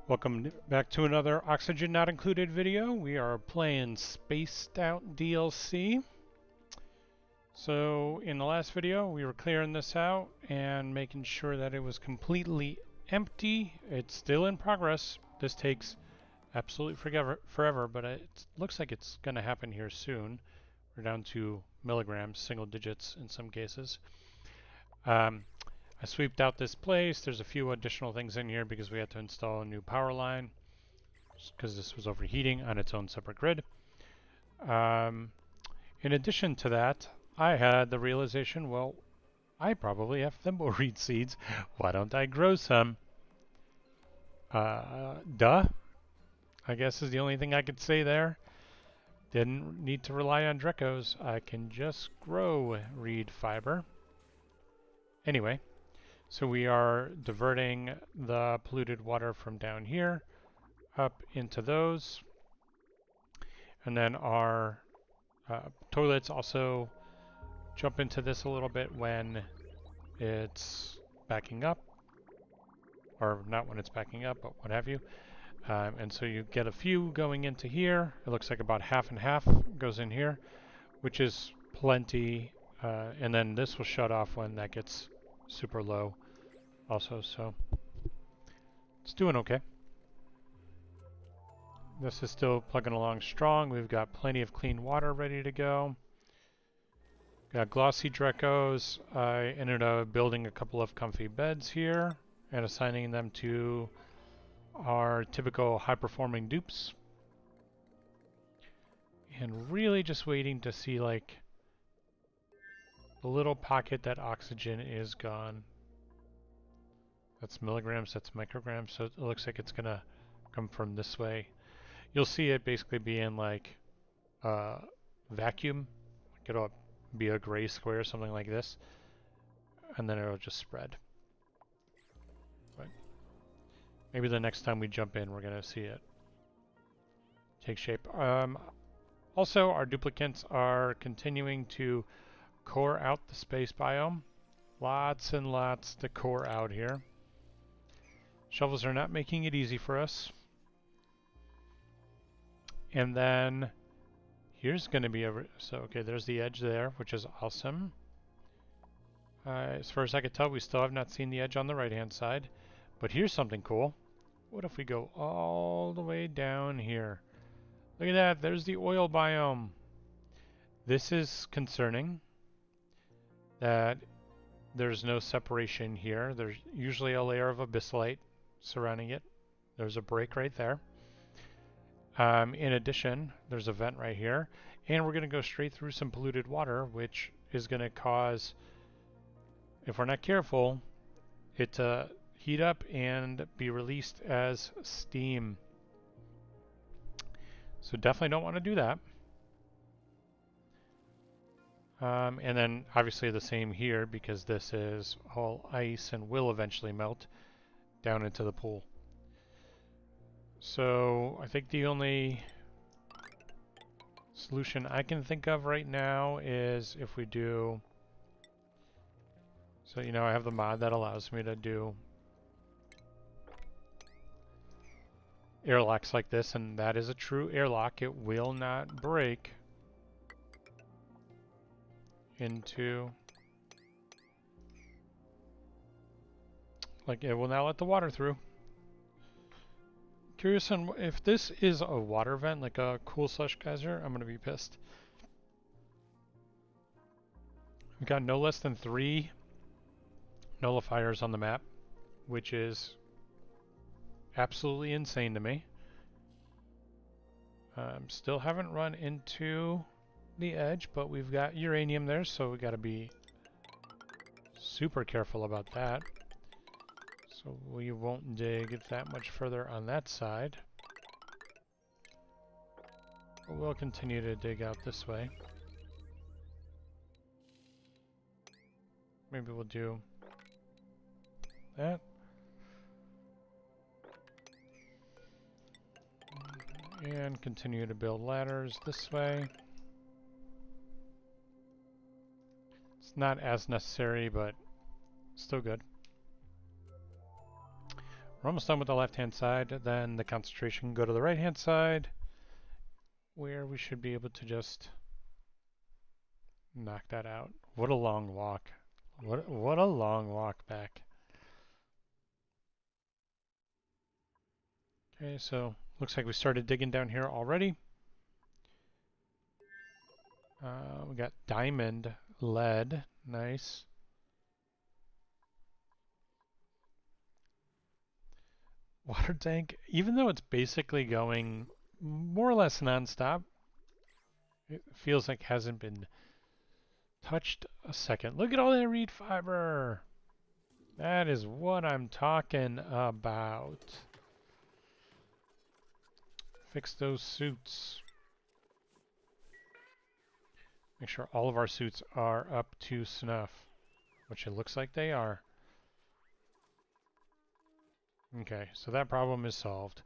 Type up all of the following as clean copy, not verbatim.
Welcome back to another Oxygen Not Included video. We are playing Spaced Out DLC. So in the last video we were clearing this out and making sure that it was completely empty. It's still in progress. This takes absolutely forever, but it looks like it's going to happen here soon. We're down to milligrams, single digits in some cases. I sweeped out this place. There's a few additional things in here because we had to install a new power line because this was overheating on its own separate grid. In addition to that, I had the realization, well, I probably have thimbleweed seeds. Why don't I grow some? Duh, I guess is the only thing I could say there. Didn't need to rely on Drecos. I can just grow reed fiber. Anyway, so we are diverting the polluted water from down here up into those. And then our toilets also jump into this a little bit when it's backing up. Or not when it's backing up, but what have you. And so you get a few going into here. It looks like about half and half goes in here, which is plenty. And then this will shut off when that gets super low also. So it's doing okay. This is still plugging along strong. We've got plenty of clean water ready to go. Got glossy Drecos. I ended up building a couple of comfy beds here and assigning them to our typical high-performing dupes. And really just waiting to see like the little pocket that oxygen is gone. That's milligrams, that's micrograms, so it looks like it's gonna come from this way. You'll see it basically being like vacuum. It'll be a gray square, something like this, and then it'll just spread. But maybe the next time we jump in, we're gonna see it take shape. Also, our duplicates are continuing to core out the space biome. Lots and lots to core out here. Shovels are not making it easy for us. And then here's going to be okay, there's the edge there, which is awesome. As far as I can tell, we still have not seen the edge on the right-hand side. But here's something cool. What if we go all the way down here? Look at that, there's the oil biome. This is concerning that there's no separation here. There's usually a layer of abyssalite surrounding it. There's a break right there. In addition, there's a vent right here, and we're going to go straight through some polluted water, which is going to cause, if we're not careful, it to heat up and be released as steam. So definitely don't want to do that. And then obviously the same here, because this is all ice and will eventually melt down into the pool. So I think the only solution I can think of right now is if we do, so you know, I have the mod that allows me to do airlocks like this, and that is a true airlock. It will not break into, like, it will not let the water through. Curious on if this is a water vent, like a cool slush geyser, I'm gonna be pissed. We've got no less than 3 nullifiers on the map, which is absolutely insane to me. Still haven't run into the edge, but we've got uranium there, so we got to be super careful about that. So we won't dig that much further on that side. But we'll continue to dig out this way. Maybe we'll do that. And continue to build ladders this way. It's not as necessary, but still good. We're almost done with the left-hand side. Then the concentration can go to the right-hand side, where we should be able to just knock that out. What a long walk. What a long walk back. Okay, so looks like we started digging down here already. We got diamond, lead, nice. Water tank, even though it's basically going more or less non-stop, it feels like hasn't been touched a second. Look at all that reed fiber. That is what I'm talking about. Fix those suits. Make sure all of our suits are up to snuff, which it looks like they are. Okay, so that problem is solved.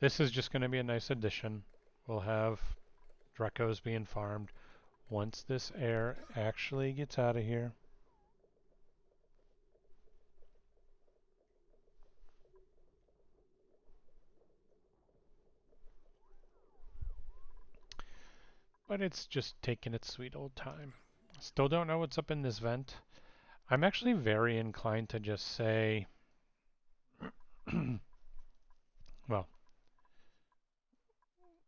This is just going to be a nice addition. We'll have Drecos being farmed once this air actually gets out of here. But it's just taking its sweet old time. Still don't know what's up in this vent. I'm actually very inclined to just say, well,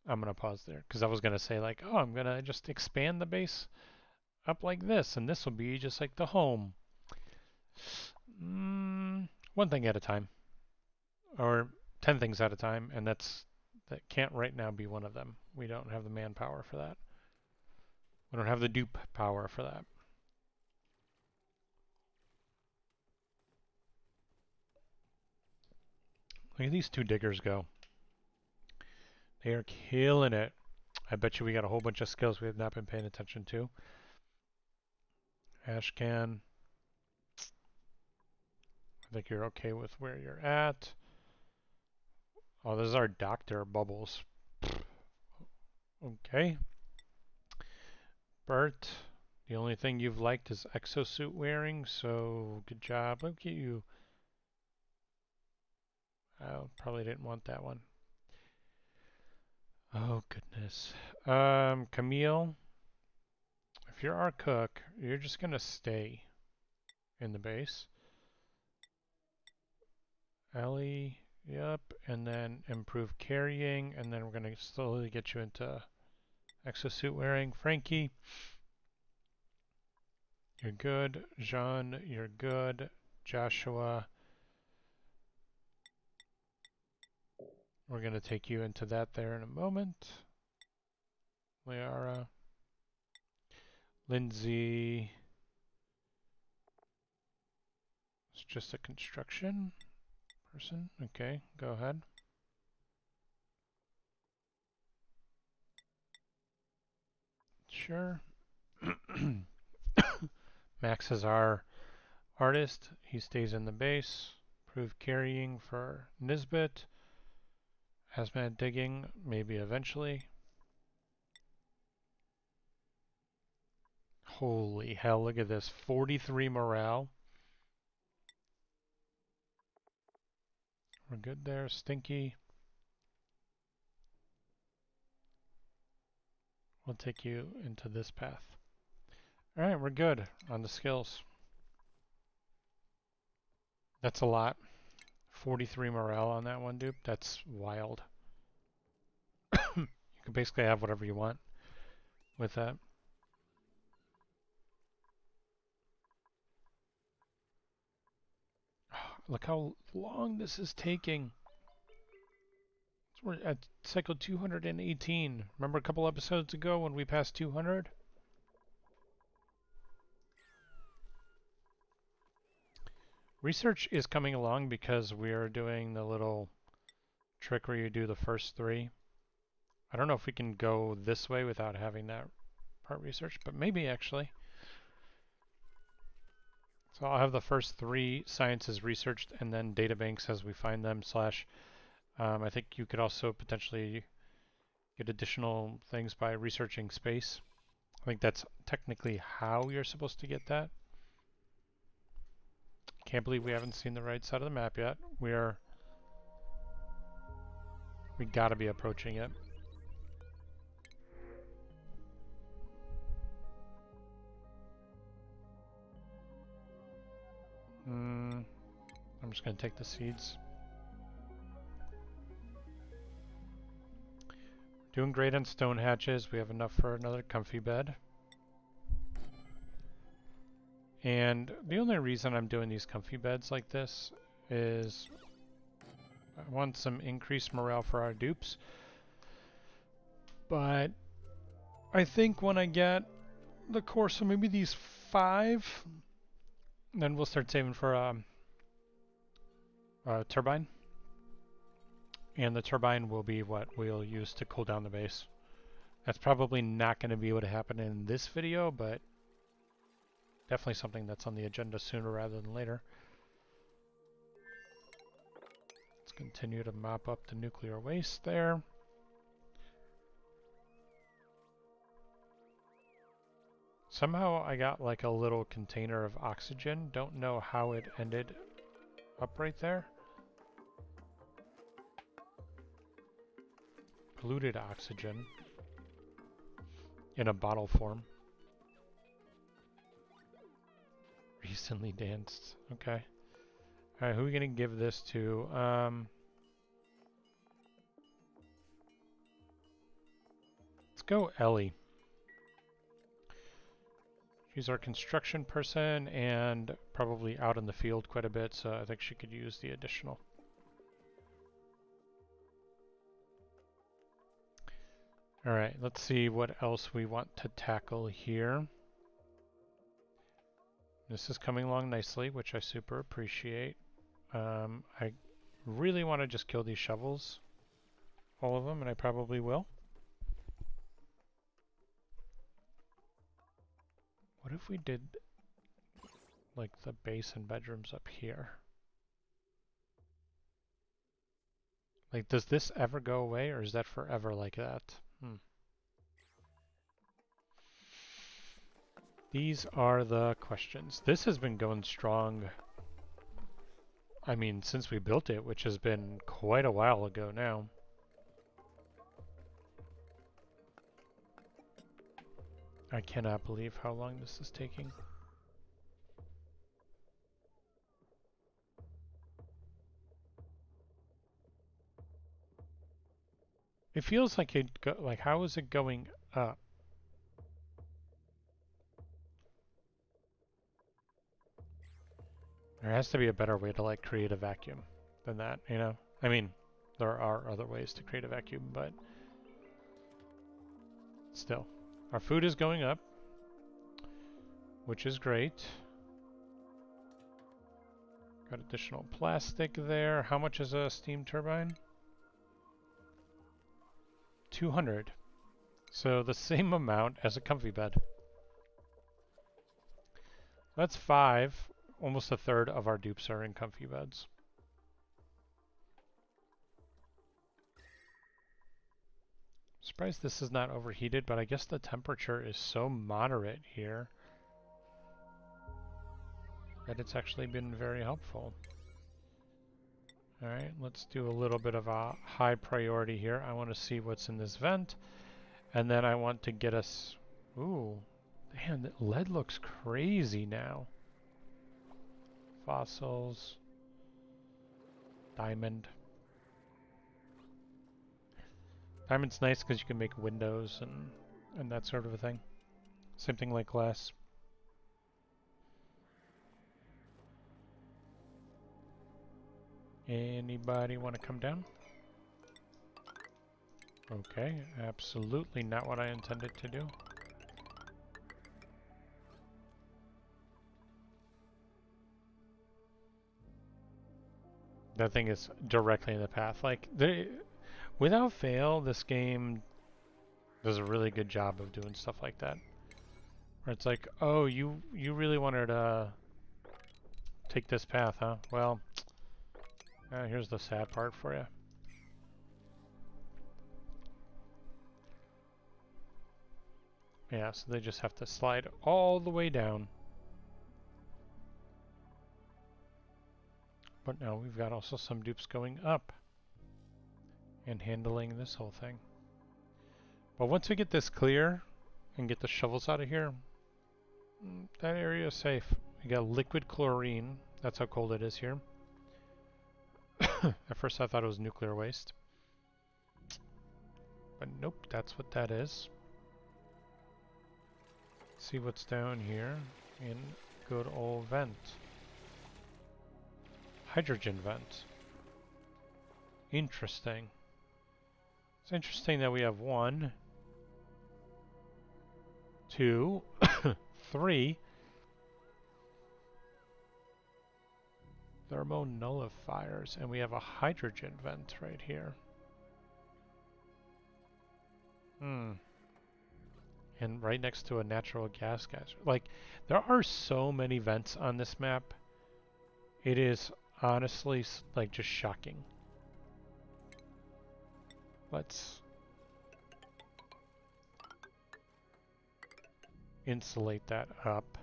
I'm going to pause there because I was going to say like, oh, I'm going to just expand the base up like this and this will be just like the home. One thing at a time, or 10 things at a time, and that can't right now be one of them. We don't have the manpower for that. We don't have the dupe power for that. Look at these two diggers go. They are killing it. I bet you we got a whole bunch of skills we have not been paying attention to. Ashcan. I think you're okay with where you're at. Oh, this is our doctor, Bubbles. Okay. Bert, the only thing you've liked is exosuit wearing, so good job. Look at you. Oh, probably didn't want that one. Oh, goodness. Camille, if you're our cook, you're just going to stay in the base. Ellie, yep, and then improve carrying, and then we're going to slowly get you into exosuit wearing. Frankie, you're good. Jean, you're good. Joshua, we're going to take you into that there in a moment. Liara, Lindsay, it's just a construction person. Okay, go ahead. Sure. Max is our artist. He stays in the base. Improve carrying for Nisbet. Hazmat digging, maybe eventually. Holy hell, look at this. 43 morale. We're good there. Stinky. We'll take you into this path. Alright, we're good on the skills. That's a lot. 43 morale on that one, dude. That's wild. You can basically have whatever you want with that. Look how long this is taking. We're at cycle 218. Remember a couple episodes ago when we passed 200? Research is coming along because we are doing the little trick where you do the first 3. I don't know if we can go this way without having that part research, but maybe actually. So I'll have the first 3 sciences researched and then databanks as we find them slash I think you could also potentially get additional things by researching space. I think that's technically how you're supposed to get that. Can't believe we haven't seen the right side of the map yet. We are We gotta be approaching it. I'm just gonna take the seeds. Doing great on stone hatches. We have enough for another comfy bed. And the only reason I'm doing these comfy beds like this is I want some increased morale for our dupes. But I think when I get the core, so maybe these 5, then we'll start saving for a turbine. And the turbine will be what we'll use to cool down the base. That's probably not going to be able to happen in this video, but definitely something that's on the agenda sooner rather than later. Let's continue to mop up the nuclear waste there. Somehow I got like a little container of oxygen. Don't know how it ended up right there. Polluted oxygen in a bottle form. Recently danced. Okay. Alright, who are we gonna give this to? Let's go Ellie. She's our construction person and probably out in the field quite a bit, so I think she could use the additional. Alright, let's see what else we want to tackle here. This is coming along nicely, which I super appreciate. I really want to just kill these shovels. All of them, and I probably will. What if we did like the base and bedrooms up here? Like, does this ever go away, or is that forever like that? These are the questions. This has been going strong, I mean, since we built it, which has been quite a while ago now. I cannot believe how long this is taking. It feels like like, how is it going up? There has to be a better way to like create a vacuum than that, you know? I mean, there are other ways to create a vacuum, but still. Our food is going up, which is great. Got additional plastic there. How much is a steam turbine? 200. So the same amount as a comfy bed. That's 5. Almost a third of our dupes are in comfy beds. Surprised this is not overheated, but I guess the temperature is so moderate here that it's actually been very helpful. Alright, let's do a little bit of a high priority here. I want to see what's in this vent, and then I want to get us... Ooh, damn, that lead looks crazy now. Fossils. Diamond. Diamond's nice because you can make windows and that sort of a thing. Same thing like glass. Anybody want to come down? Okay, absolutely not what I intended to do. That thing is directly in the path. Like, without fail, this game does a really good job of doing stuff like that. Where it's like, oh, you really wanted to take this path, huh? Well, here's the sad part for you. Yeah, so they just have to slide all the way down. But now we've got also some dupes going up. and handling this whole thing. But once we get this clear and get the shovels out of here, that area is safe. We got liquid chlorine. That's how cold it is here. At first I thought it was nuclear waste. But nope, that's what that is. See what's down here in good old vent. Hydrogen vent. Interesting. It's interesting that we have 1, 2, 3 thermonullifiers, and we have a hydrogen vent right here. And right next to a natural gas geyser. Like, there are so many vents on this map. It is honestly like just shocking. Let's insulate that up.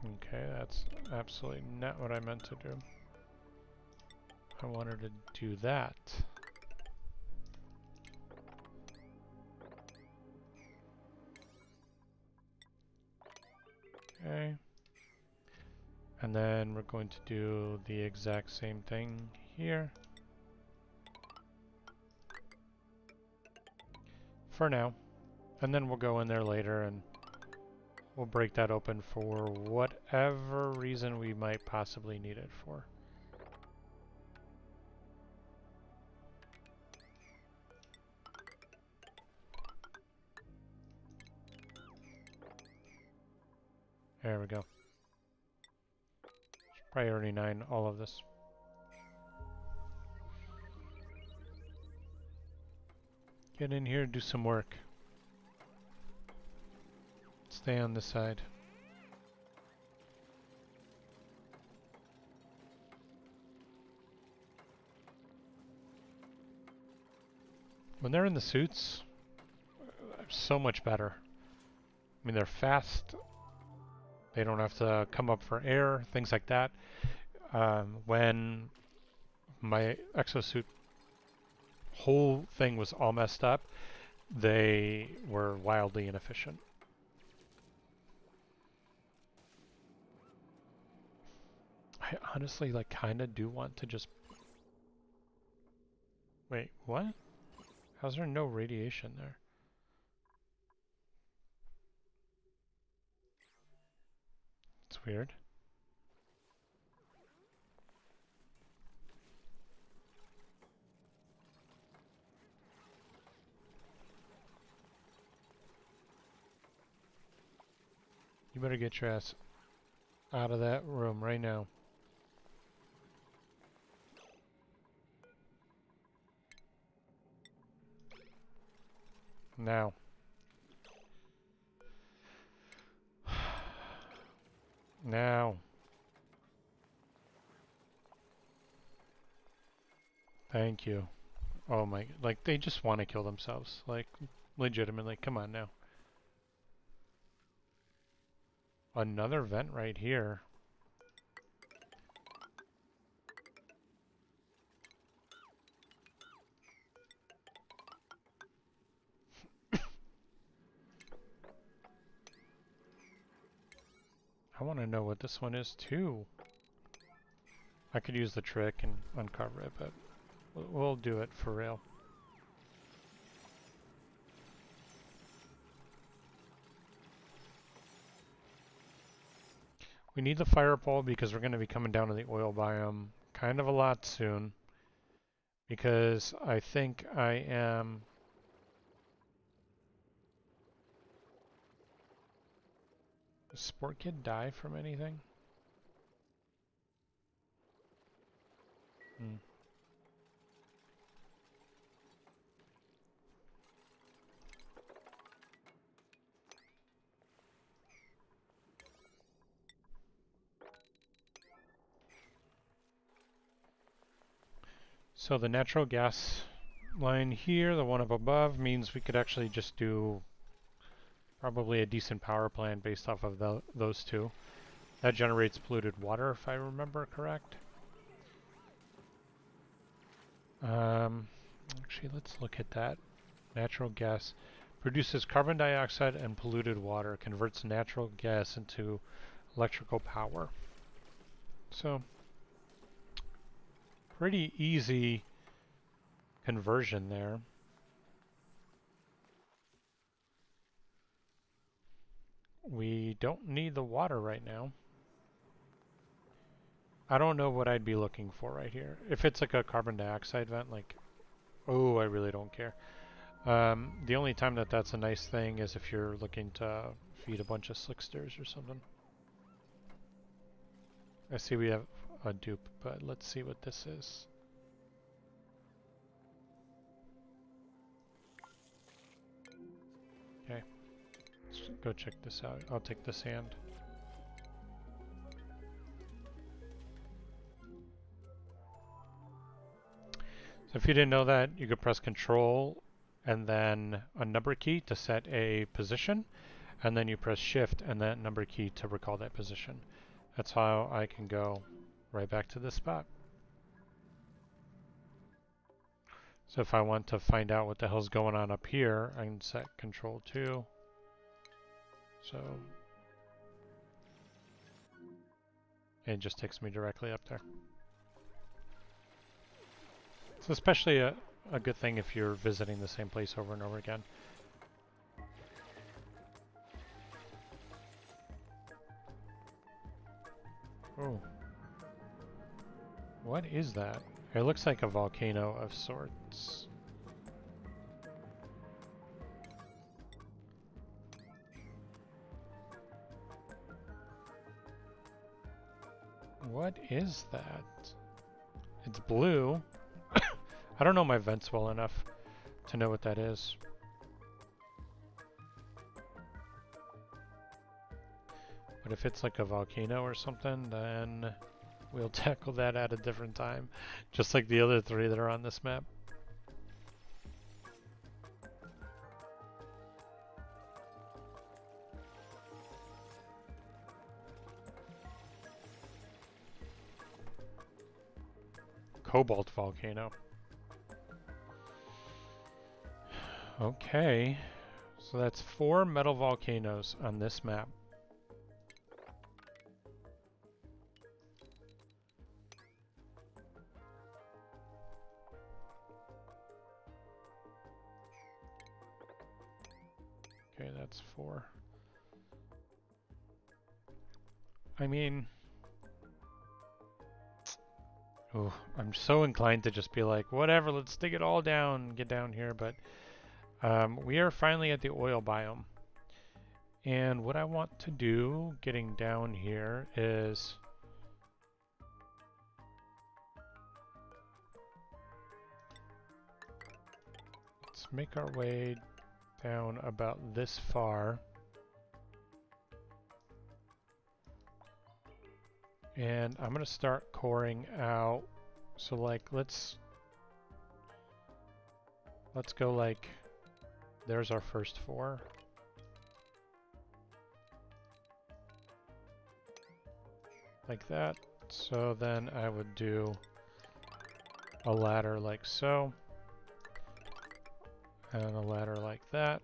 Okay, that's absolutely not what I meant to do. I wanted to do that. Okay. And then we're going to do the exact same thing here. For now. And then we'll go in there later and we'll break that open for whatever reason we might possibly need it for. There we go. Priority 9, all of this. Get in here, do some work. Stay on this side. When they're in the suits, so much better. I mean, they're fast. They don't have to come up for air, things like that. When my exosuit whole thing was all messed up, they were wildly inefficient. I honestly like kind of do want to just... Wait, what? How's there no radiation there? It's weird. You better get your ass out of that room right now. Now. Now. Thank you. Oh my, like they just want to kill themselves. Like, legitimately, come on now. Another vent right here. I want to know what this one is too. I could use the trick and uncover it, but we'll do it for real. We need the fireball because we're going to be coming down to the oil biome kind of a lot soon. Because I think I am... Does Sport Kid die from anything? Hmm. So the natural gas line here, the one up above, means we could actually just do probably a decent power plant based off of those two. That generates polluted water, if I remember correct. Actually, let's look at that. Natural gas produces carbon dioxide and polluted water, converts natural gas into electrical power. So, pretty easy conversion there. We don't need the water right now. I don't know what I'd be looking for right here. If it's like a carbon dioxide vent, like, oh, I really don't care. The only time that that's a nice thing is if you're looking to feed a bunch of slicksters or something. I see we have a dupe, but let's see what this is. Okay, let's go check this out. I'll take the sand. So if you didn't know that, you could press Control and then a number key to set a position, and then you press Shift and that number key to recall that position. That's how I can go right back to this spot. So if I want to find out what the hell's going on up here, I can set Control 2. So it just takes me directly up there. It's especially a good thing if you're visiting the same place over and over again. Oh. What is that? It looks like a volcano of sorts. What is that? It's blue. I don't know my vents well enough to know what that is. But if it's like a volcano or something, then we'll tackle that at a different time. Just like the other three that are on this map. Cobalt volcano. Okay, so that's 4 metal volcanoes on this map. Okay, that's 4. I mean, oh, I'm so inclined to just be like, whatever, let's dig it all down and get down here, but we are finally at the oil biome. And what I want to do, getting down here, is let's make our way down about this far. And I'm gonna start coring out. So like, let's go like, there's our first 4. Like that. So then I would do a ladder like so. And a ladder like that.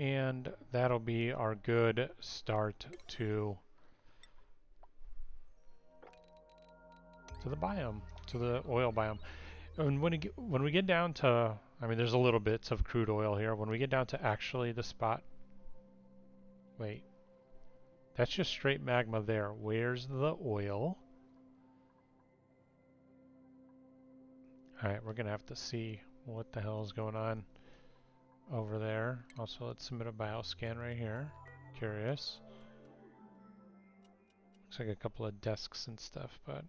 And that'll be our good start to the biome, to the oil biome. And when we get down to, I mean, there's a little bits of crude oil here. When we get down to actually the spot, wait, that's just straight magma there. Where's the oil? All right, we're gonna have to see what the hell is going on over there. Also, let's submit a bioscan right here. Curious. Looks like a couple of desks and stuff, but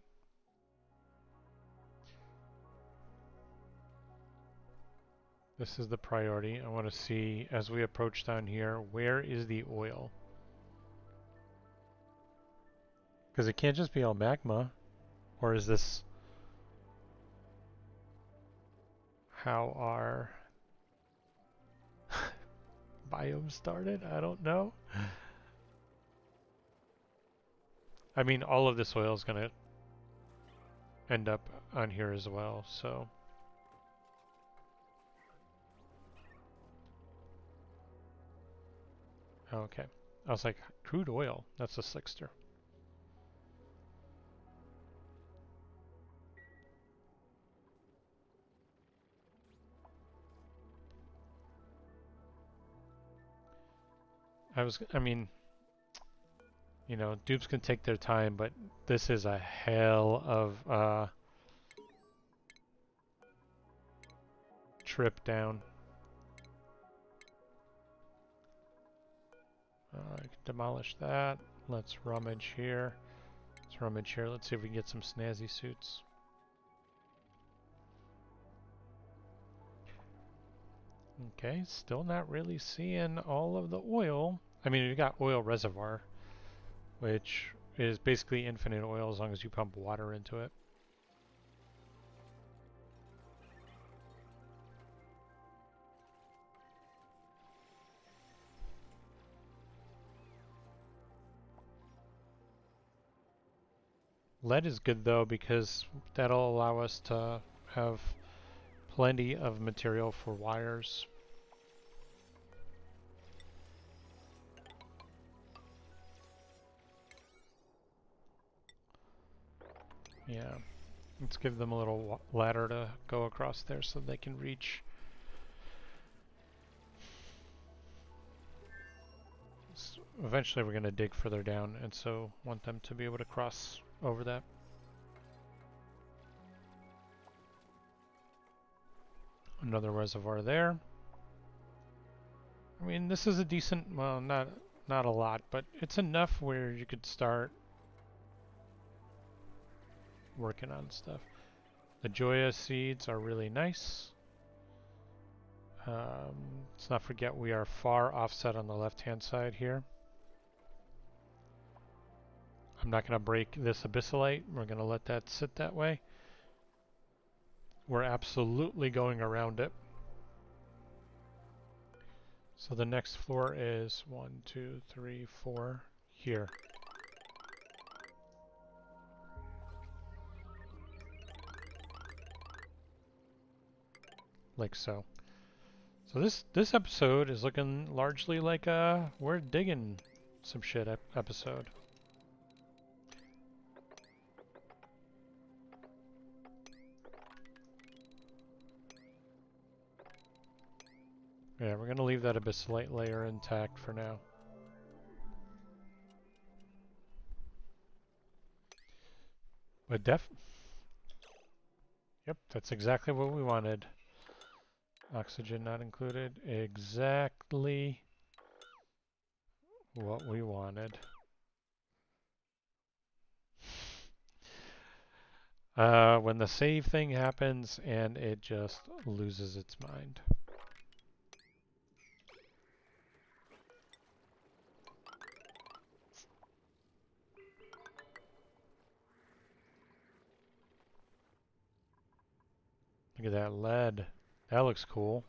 this is the priority. I want to see, as we approach down here, where is the oil? Because it can't just be all magma. Or is this how our biome started? I don't know. I mean, all of this oil is going to end up on here as well, so. Okay. I was like, crude oil. That's a slickster. I mean, you know, dupes can take their time, but this is a hell of trip down. I can demolish that. Let's rummage here. Let's rummage here. Let's see if we can get some snazzy suits. Okay, still not really seeing all of the oil. I mean, you got oil reservoir, which is basically infinite oil as long as you pump water into it. Lead is good though because that'll allow us to have plenty of material for wires. Yeah, let's give them a little ladder to go across there so they can reach. So eventually we're going to dig further down, and so want them to be able to cross over that. Another reservoir there. I mean, this is a decent, well, not a lot, but it's enough where you could start working on stuff. The Joya seeds are really nice. Let's not forget we are far offset on the left-hand side here. I'm not going to break this abyssalite. We're going to let that sit that way. We're absolutely going around it. So the next floor is 1, 2, 3, 4 here. Like so. So this episode is looking largely like a we're digging some shit episode. Yeah, we're gonna leave that abyssalite layer intact for now. But yep, that's exactly what we wanted. Oxygen not included. Exactly what we wanted. When the save thing happens and it just loses its mind. Look at that lead. That looks cool.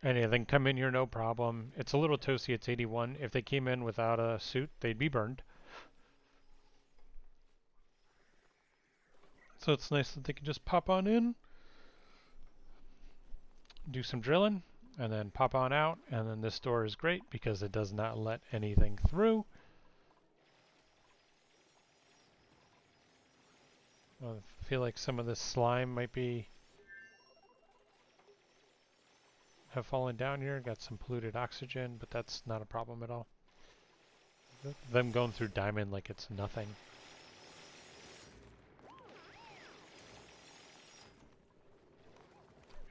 Anything come in here, no problem. It's a little toasty, it's 81. If they came in without a suit, they'd be burned. So it's nice that they can just pop on in, do some drilling, and then pop on out. And then this door is great because it does not let anything through. I feel like some of this slime might have fallen down here. Got some polluted oxygen, but that's not a problem at all. Them going through diamond like it's nothing.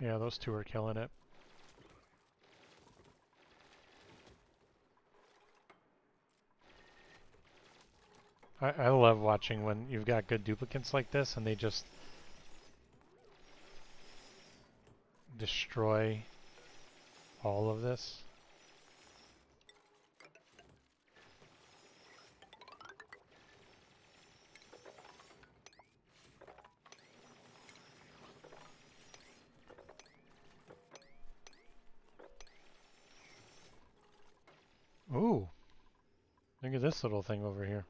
Yeah, those two are killing it. I love watching when you've got good duplicates like this and they just destroy all of this. Ooh, look at this little thing over here.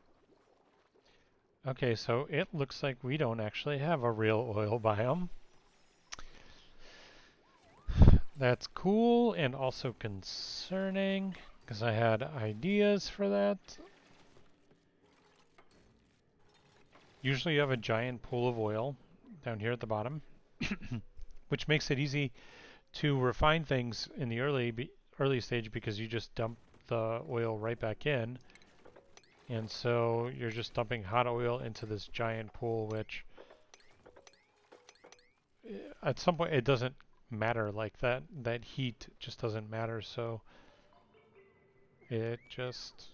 Okay, so it looks like we don't actually have a real oil biome. That's cool and also concerning because I had ideas for that. Usually you have a giant pool of oil down here at the bottom, which makes it easy to refine things in the early stage because you just dump the oil right back in. And so you're just dumping hot oil into this giant pool, which at some point it doesn't matter, like that heat just doesn't matter, so it just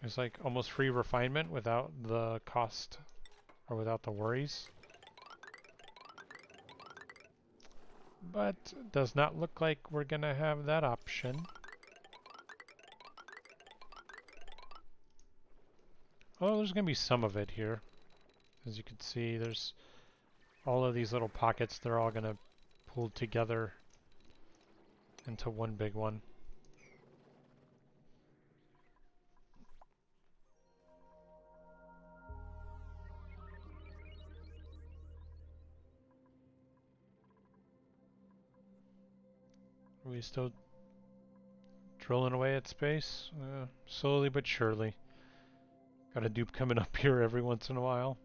is like almost free refinement without the cost or without the worries. But does not look like we're gonna have that option. Oh, there's gonna be some of it here. As you can see, there's all of these little pockets. They're all gonna pull together into one big one. Are we still drilling away at space? Slowly but surely. Got a dupe coming up here every once in a while.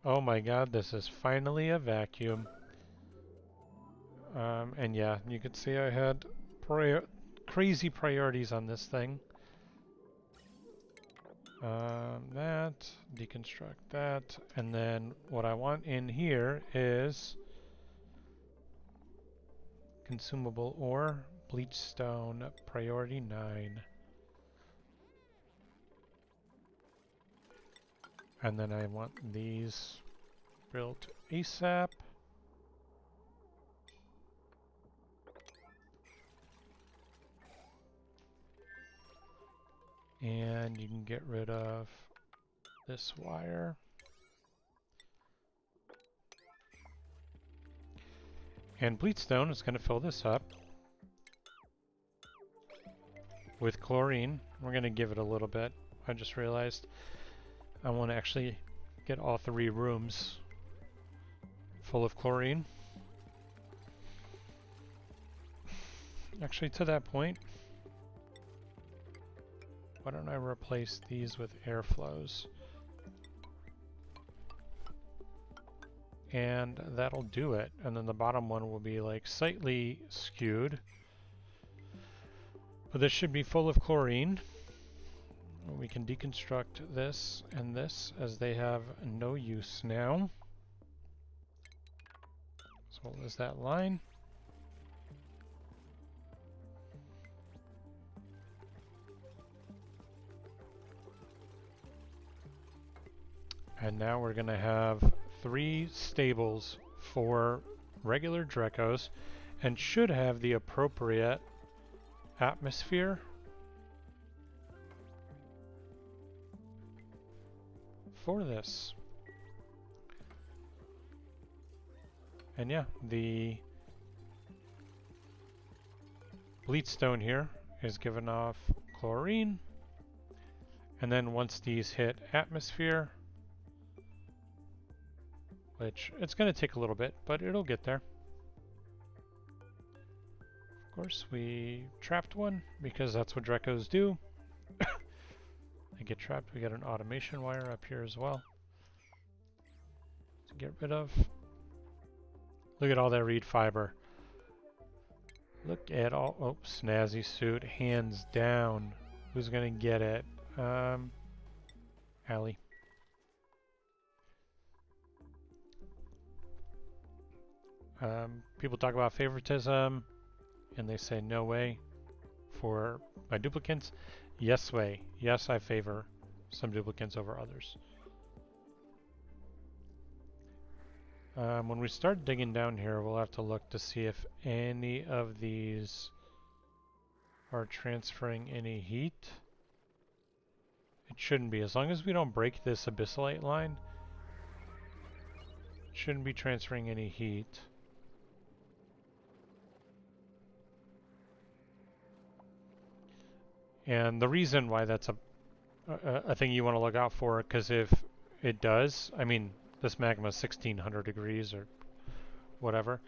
Oh my god, this is finally a vacuum. And yeah, you can see I had crazy priorities on this thing. That, deconstruct that, and then what I want in here is consumable ore, bleach stone, priority 9. And then I want these built ASAP. And you can get rid of this wire. And bleachstone is going to fill this up with chlorine. We're going to give it a little bit. I just realized I want to actually get all 3 rooms full of chlorine. Actually, to that point, why don't I replace these with airflows? And that'll do it. And then the bottom one will be like slightly skewed. But this should be full of chlorine. We can deconstruct this and this as they have no use now. So what was that line? And now we're going to have 3 stables for regular Drecos and should have the appropriate atmosphere for this. And yeah, the bleachstone here is giving off chlorine. And then once these hit atmosphere, which it's going to take a little bit, but it'll get there. Of course, we trapped one because that's what Drecos do. They get trapped. We got an automation wire up here as well to get rid of. Look at all that reed fiber. Look at all, oh, snazzy suit, hands down. Who's gonna get it? Allie. People talk about favoritism, and they say no way for my duplicants. Yes way. Yes, I favor some duplicants over others. When we start digging down here, we'll have to look to see if any of these are transferring any heat. It shouldn't be. As long as we don't break this abyssalite line, it shouldn't be transferring any heat. And the reason why that's a thing you want to look out for, because if it does, I mean, this magma is 1600 degrees or whatever.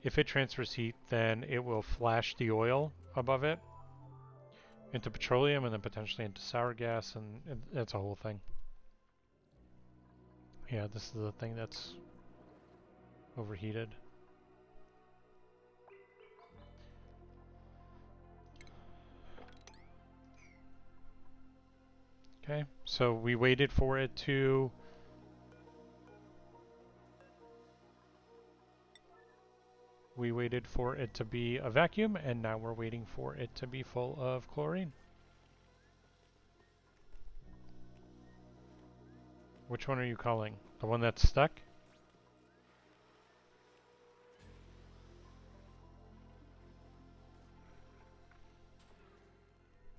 If it transfers heat, then it will flash the oil above it into petroleum and then potentially into sour gas, and it's a whole thing. Yeah, this is the thing that's overheated. Okay, so we waited for it to be a vacuum, and now we're waiting for it to be full of chlorine. Which one are you calling? The one that's stuck?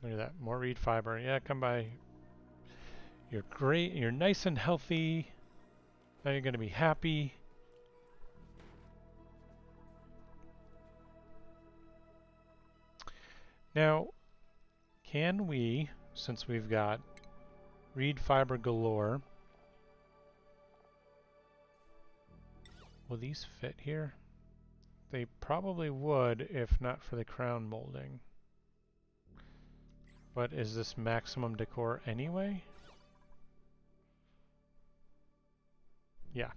Look at that, more reed fiber. Yeah, come by. You're great, you're nice and healthy. Now you're gonna be happy. Now, can we, since we've got reed fiber galore, will these fit here? They probably would if not for the crown molding. But is this maximum decor anyway? Yeah,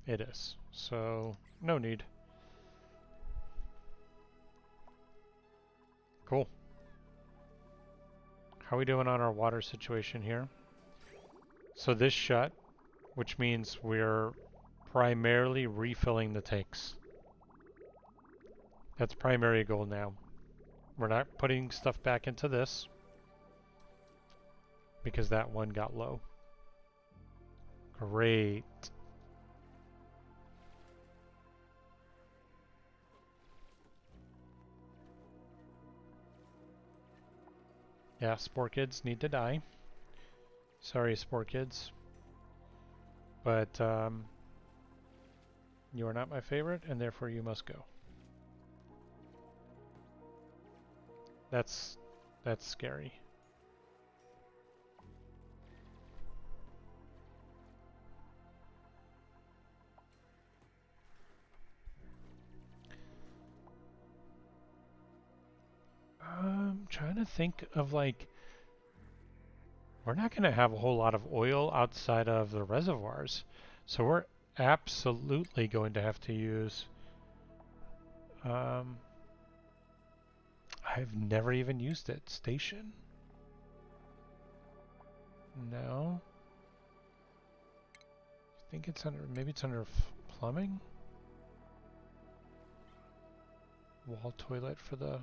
it is. So, no need. Cool. How are we doing on our water situation here? So this shut, which means we're primarily refilling the tanks. That's primary goal now. We're not putting stuff back into this because that one got low. Great. Yeah, spore kids need to die. Sorry, spore kids. But you are not my favorite, and therefore you must go. That's scary. I'm trying to think of like, we're not going to have a whole lot of oil outside of the reservoirs. So we're absolutely going to have to use, I've never even used it. Station? No. I think it's under, maybe it's under plumbing? Wall toilet for the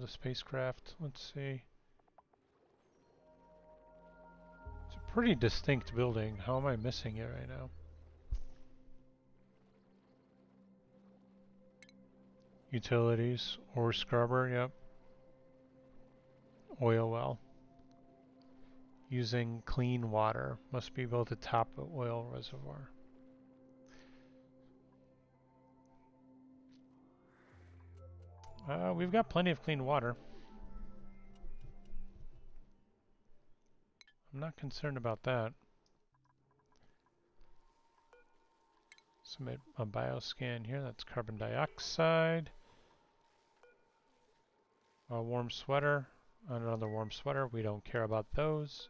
spacecraft. Let's see. It's a pretty distinct building. How am I missing it right now? Utilities or scrubber, yep. Oil well. Using clean water. Must be both a top oil reservoir. We've got plenty of clean water. I'm not concerned about that. Submit a bioscan here. That's carbon dioxide. A warm sweater. Another warm sweater. We don't care about those.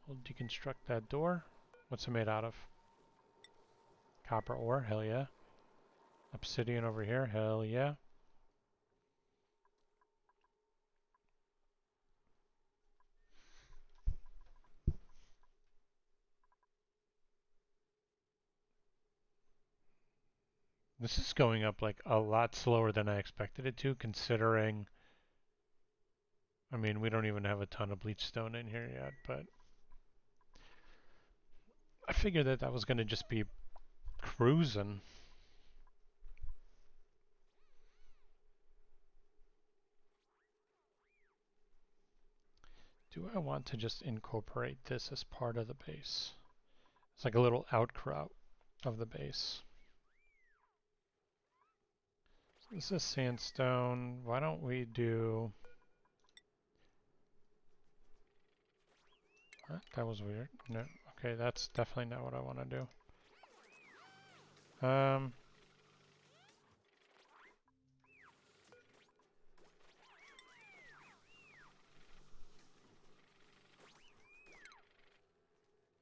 We'll deconstruct that door. What's it made out of? Copper ore. Hell yeah. Obsidian over here. Hell yeah. This is going up like a lot slower than I expected it to, considering, I mean, we don't even have a ton of bleach stone in here yet, but I figured that that was going to just be cruising. Do I want to just incorporate this as part of the base? It's like a little outcrop of the base. This is sandstone. Why don't we do... What? That was weird. No. Okay, that's definitely not what I want to do.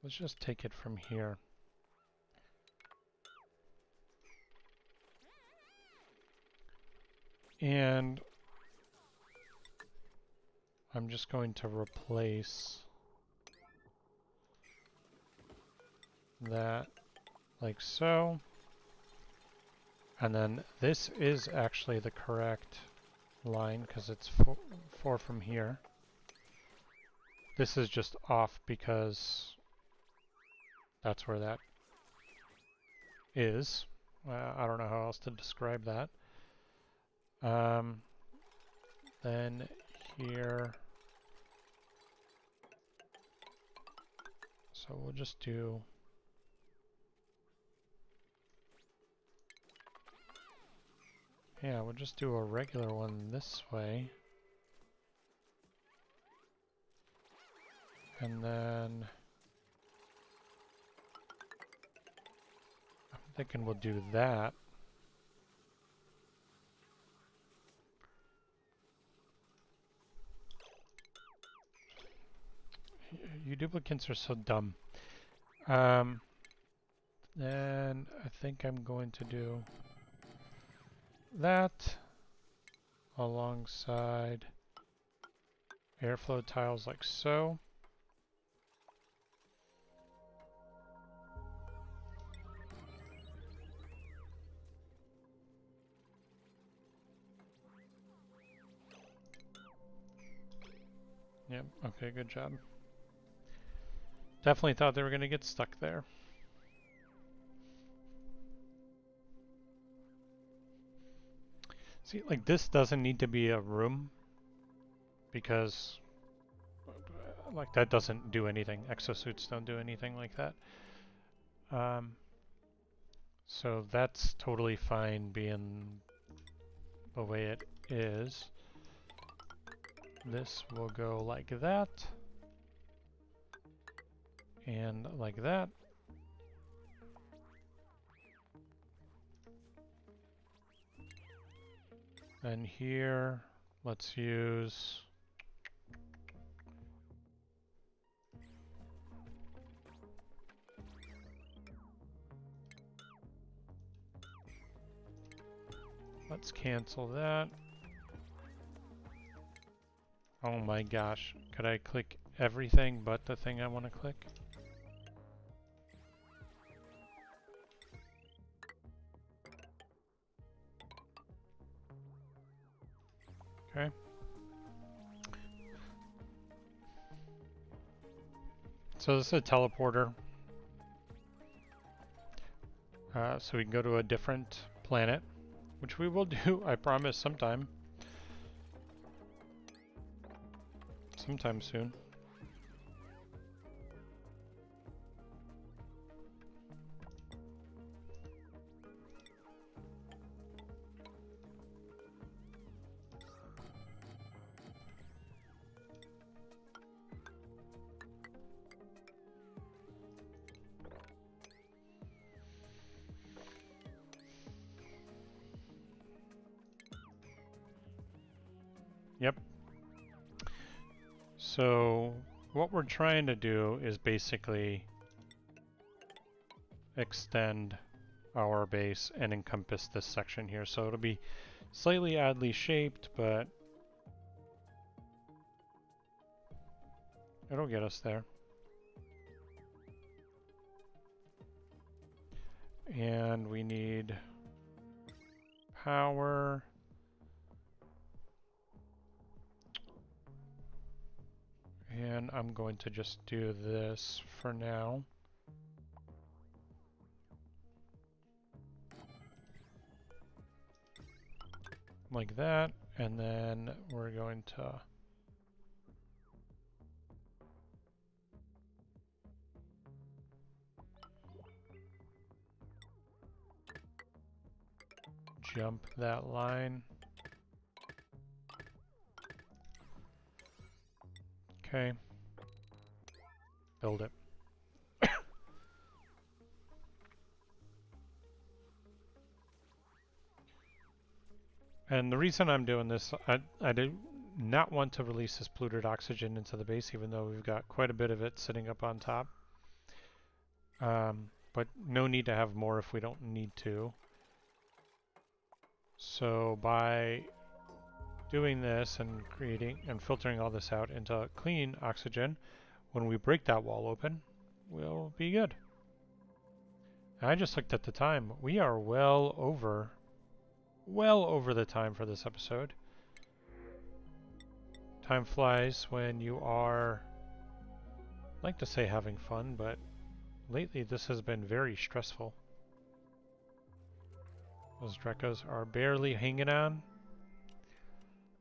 Let's just take it from here. And I'm just going to replace that like so. And then this is actually the correct line because it's four from here. This is just off because that's where that is. I don't know how else to describe that. Then here, so we'll just do we'll just do a regular one this way. And then I'm thinking we'll do that. You duplicants are so dumb. Then I think I'm going to do that alongside airflow tiles like so. Yep, okay, good job. Definitely thought they were going to get stuck there. See, like this doesn't need to be a room because like that doesn't do anything. Exosuits don't do anything like that. So that's totally fine being the way it is. This will go like that. And like that. And here, let's use let's cancel that. Oh my gosh, could I click everything but the thing I want to click? Okay. So this is a teleporter. So we can go to a different planet, which we will do, I promise, sometime. Sometime soon. Yep. So what we're trying to do is basically extend our base and encompass this section here. So it'll be slightly oddly shaped, but it'll get us there. And we need power. And I'm going to just do this for now. Like that, and then we're going to jump that line. Okay. Build it. And the reason I'm doing this, I do not want to release this polluted oxygen into the base, even though we've got quite a bit of it sitting up on top. But no need to have more if we don't need to. So by doing this and creating and filtering all this out into clean oxygen, when we break that wall open, we'll be good. I just looked at the time. We are well over the time for this episode. Time flies when you are, I'd like to say having fun, but lately this has been very stressful. Those Drecos are barely hanging on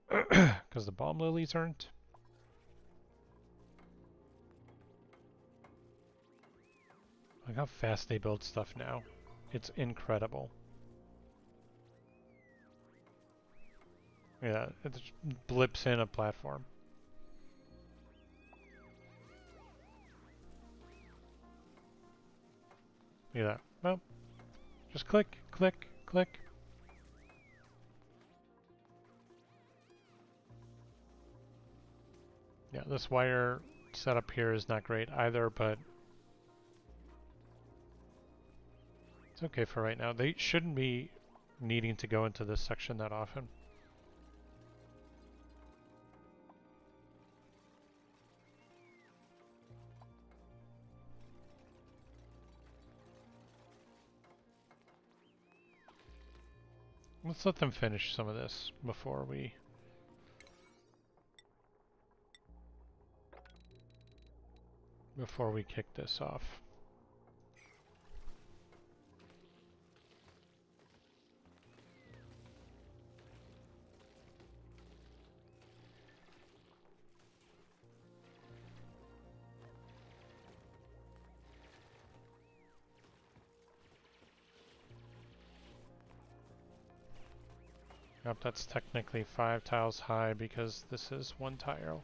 because the bomb lilies aren't. Look how fast they build stuff now. It's incredible. Yeah, it blips in a platform. Look at that. Well, just click, click, click. Yeah, this wire setup here is not great either, but it's okay for right now. They shouldn't be needing to go into this section that often. Let's let them finish some of this before we kick this off. Yep, that's technically 5 tiles high because this is 1 tile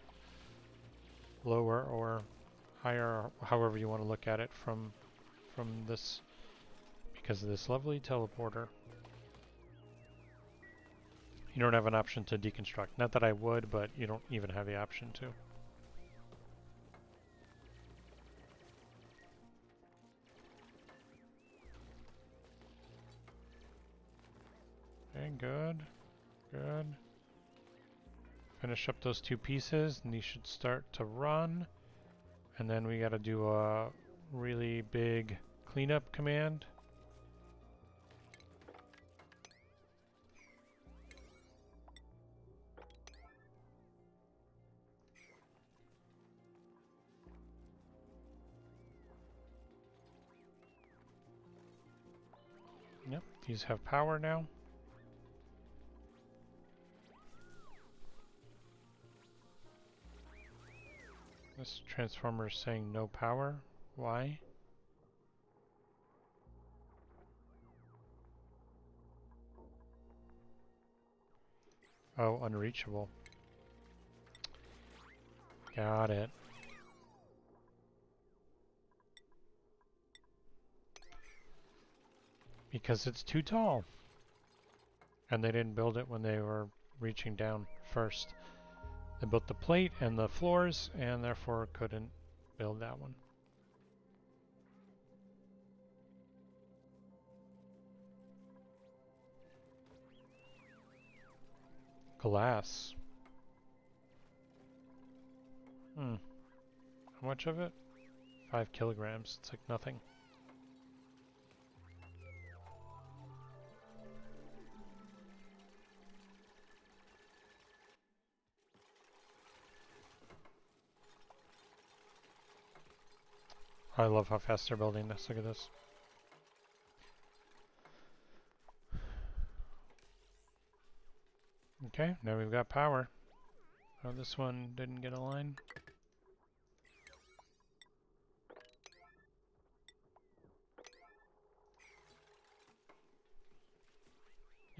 lower or higher, however you want to look at it from this, because of this lovely teleporter. You don't have an option to deconstruct. Not that I would, but you don't even have the option to. Okay, good. Good. Finish up those 2 pieces and these should start to run. And then we gotta do a really big cleanup command. Yep, these have power now. This transformer is saying no power. Why? Oh, unreachable. Got it. Because it's too tall. And they didn't build it when they were reaching down first. They built the plate and the floors and therefore couldn't build that one. Glass. How much of it? 5 kilograms. It's like nothing. I love how fast they're building this. Look at this. Okay, now we've got power. Oh, this one didn't get a line.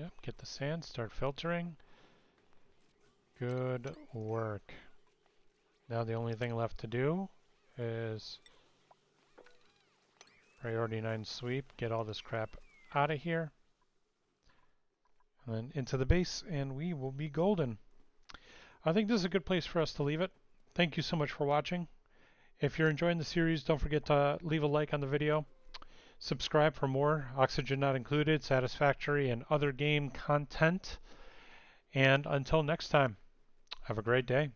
Yep, get the sand, start filtering. Good work. Now the only thing left to do is priority 9 sweep, get all this crap out of here, and then into the base, and we will be golden. I think this is a good place for us to leave it. Thank you so much for watching. If you're enjoying the series, don't forget to leave a like on the video. Subscribe for more Oxygen Not Included, Satisfactory, and other game content. And until next time, have a great day.